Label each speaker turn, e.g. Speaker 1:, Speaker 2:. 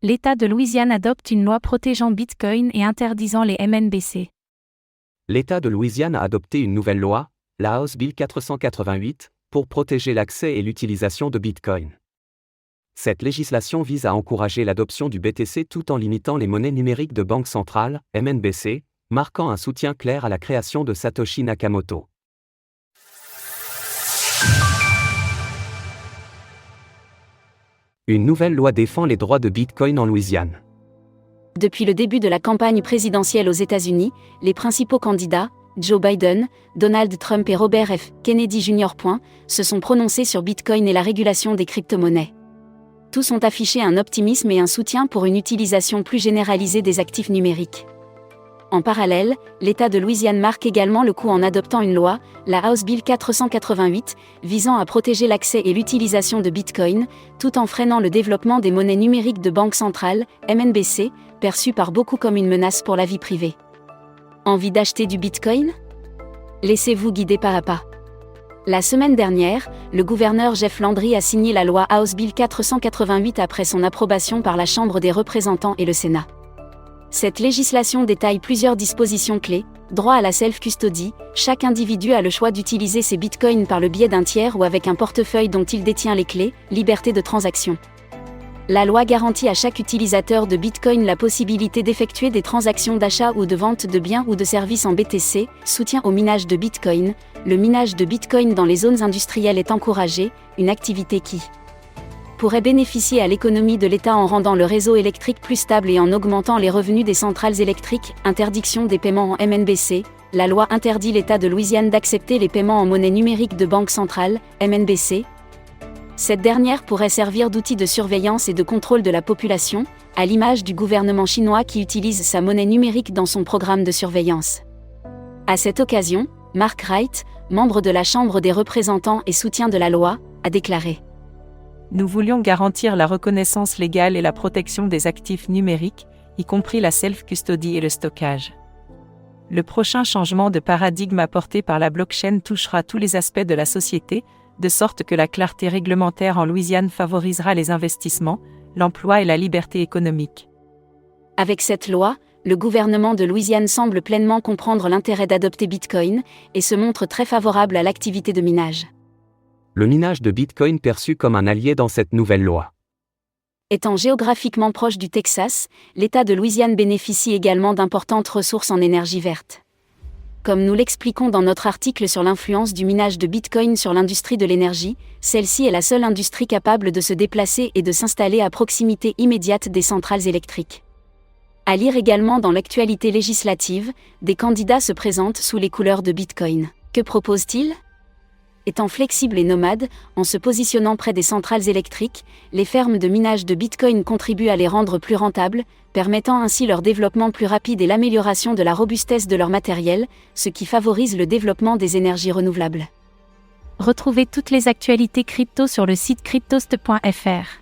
Speaker 1: L'État de Louisiane adopte une loi protégeant Bitcoin et interdisant les MNBC.
Speaker 2: L'État de Louisiane a adopté une nouvelle loi, la House Bill 488, pour protéger l'accès et l'utilisation de Bitcoin. Cette législation vise à encourager l'adoption du BTC tout en limitant les monnaies numériques de banque centrale, MNBC, marquant un soutien clair à la création de Satoshi Nakamoto. Une nouvelle loi défend les droits de Bitcoin en Louisiane.
Speaker 3: Depuis le début de la campagne présidentielle aux États-Unis, les principaux candidats, Joe Biden, Donald Trump et Robert F. Kennedy Jr. se sont prononcés sur Bitcoin et la régulation des crypto-monnaies. Tous ont affiché un optimisme et un soutien pour une utilisation plus généralisée des actifs numériques. En parallèle, l'État de Louisiane marque également le coup en adoptant une loi, la House Bill 488, visant à protéger l'accès et l'utilisation de Bitcoin, tout en freinant le développement des monnaies numériques de banque centrale, MNBC, perçues par beaucoup comme une menace pour la vie privée. Envie d'acheter du Bitcoin ? Laissez-vous guider pas à pas. La semaine dernière, le gouverneur Jeff Landry a signé la loi House Bill 488 après son approbation par la Chambre des représentants et le Sénat. Cette législation détaille plusieurs dispositions clés: droit à la self-custody, chaque individu a le choix d'utiliser ses bitcoins par le biais d'un tiers ou avec un portefeuille dont il détient les clés, liberté de transaction. La loi garantit à chaque utilisateur de Bitcoin la possibilité d'effectuer des transactions d'achat ou de vente de biens ou de services en BTC, soutien au minage de Bitcoin. Le minage de Bitcoin dans les zones industrielles est encouragé, une activité qui pourrait bénéficier à l'économie de l'État en rendant le réseau électrique plus stable et en augmentant les revenus des centrales électriques. Interdiction des paiements en MNBC. La loi interdit l'État de Louisiane d'accepter les paiements en monnaie numérique de banque centrale, MNBC. Cette dernière pourrait servir d'outil de surveillance et de contrôle de la population, à l'image du gouvernement chinois qui utilise sa monnaie numérique dans son programme de surveillance. À cette occasion, Mark Wright, membre de la Chambre des représentants et soutien de la loi, a déclaré:
Speaker 4: Nous voulions garantir la reconnaissance légale et la protection des actifs numériques, y compris la self-custody et le stockage. Le prochain changement de paradigme apporté par la blockchain touchera tous les aspects de la société, de sorte que la clarté réglementaire en Louisiane favorisera les investissements, l'emploi et la liberté économique.
Speaker 3: Avec cette loi, le gouvernement de Louisiane semble pleinement comprendre l'intérêt d'adopter Bitcoin et se montre très favorable à l'activité de minage.
Speaker 2: Le minage de Bitcoin perçu comme un allié dans cette nouvelle loi.
Speaker 3: Étant géographiquement proche du Texas, l'État de Louisiane bénéficie également d'importantes ressources en énergie verte. Comme nous l'expliquons dans notre article sur l'influence du minage de Bitcoin sur l'industrie de l'énergie, celle-ci est la seule industrie capable de se déplacer et de s'installer à proximité immédiate des centrales électriques. À lire également dans l'actualité législative, des candidats se présentent sous les couleurs de Bitcoin. Que proposent-ils ? Étant flexibles et nomades, en se positionnant près des centrales électriques, les fermes de minage de Bitcoin contribuent à les rendre plus rentables, permettant ainsi leur développement plus rapide et l'amélioration de la robustesse de leur matériel, ce qui favorise le développement des énergies renouvelables.
Speaker 1: Retrouvez toutes les actualités crypto sur le site cryptost.fr.